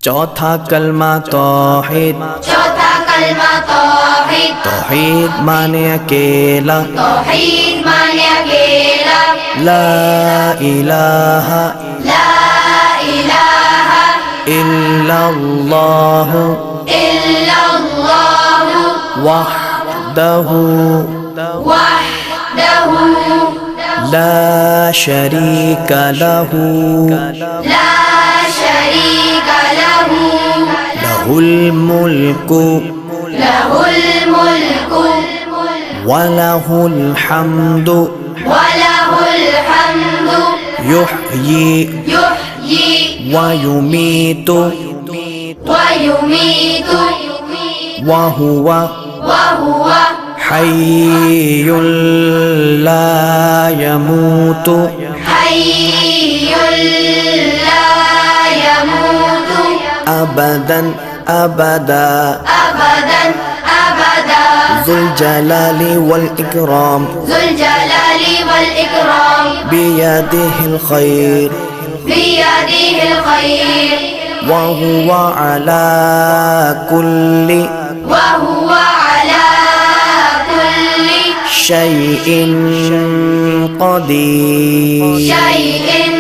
चौथा कलमा तौहीद। चौथा कलमा तौहीद। तौहीद माने अकेला। तौहीद माने अकेला। ला इलाहा ला इलाहा इल्लल्लाहु इल्लल्लाहु वहदहु वहदहु ला शरीका लहु ला शरीका लहु लहुल मुल्कु लहुल मुल्कु वलहुल हम्दु वलहुल हम्दु युह्यी युह्यी वयुमीतु वयुमीतु वहुवा वहुव हय्युल ला यमूतु हय्युल ला यमूतु अबदन अबदा अबदन अबदा ज़ुल जलाली वल इकराम ज़ुल जलाली वल इकराम बियदिहिल खैर बियदिहिल खैर वहुवा अला कुल्ली वहुव अला कुल्ली शैइन क़दीर। शैइन